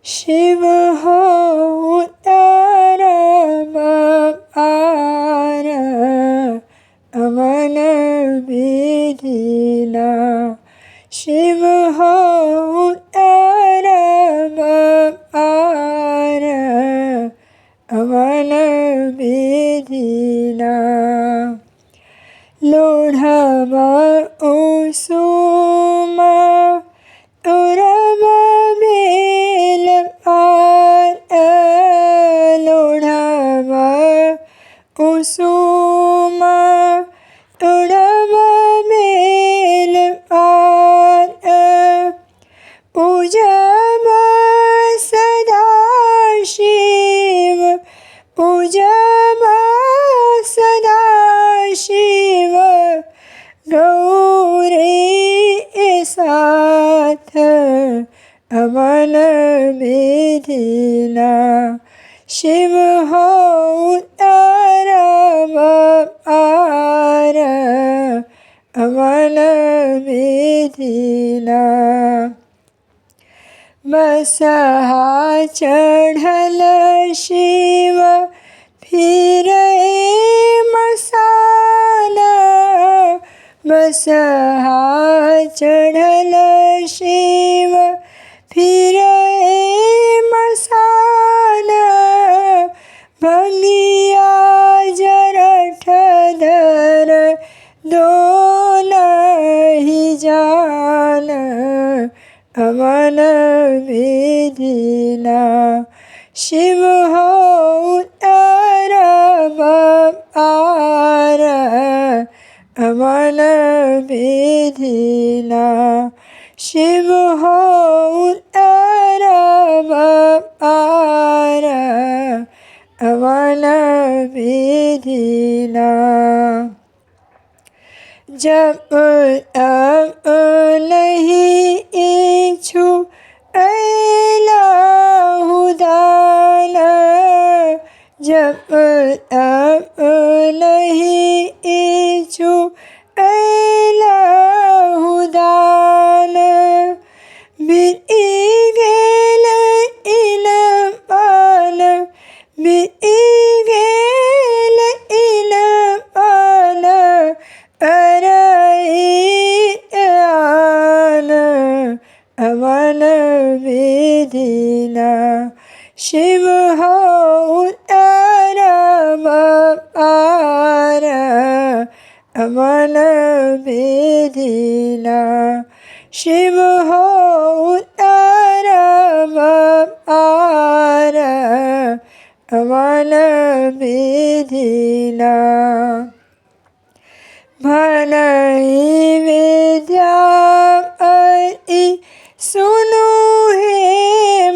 शिव हो उतरम आर अमन विधिना। शिव हो उतरम आर अमन विधिना। लोढ़म उसूम तुरम बेल पार। लोढ़म उसूम तुरम बेल पार। पूजम सदा शिव पूजम सदा शिव गौरी साथ अमन विधिना। शिव हो उतरम आर अमन विधिना। बसहा चढ़ल शिव फिरे मसाला। बसहा चढ़ल शिव फिरे मसाला। भंगिया जरठ धर दो नहीं जान अमन विधिना। शिव हो उतरम आर अमन विधिना। शिव हो उतरम आर अमन विधिना। जब तब नहीं इच्छु अयलहु दान। जब तब नहीं इच्छु अयलहु दान। बिति गेल इनपान बिति गेल इनपान अरहित आन अमन विधिना। शिव हो उतरम आर अमन विधिना। शिव हो उतरम आर अमन विधिना। भनहि विद्या अति सुनु हे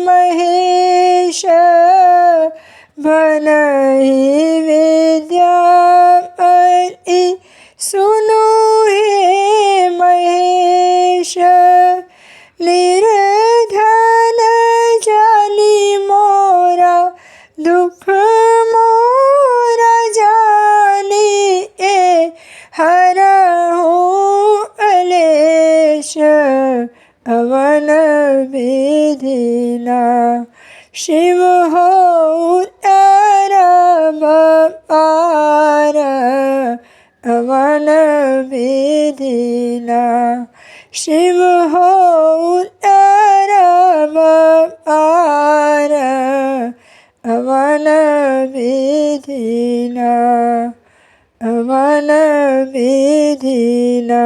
महेश। भनहि विद्या अति सुनु हे महेश। निर्धन जानी मोरा दुख मोरा जानी हरहु अलेश अमन विधिना। शिव हो उतरम आर अमन विधिना। शिव हो उतरम आर अमन विधिना। अमन विधिना।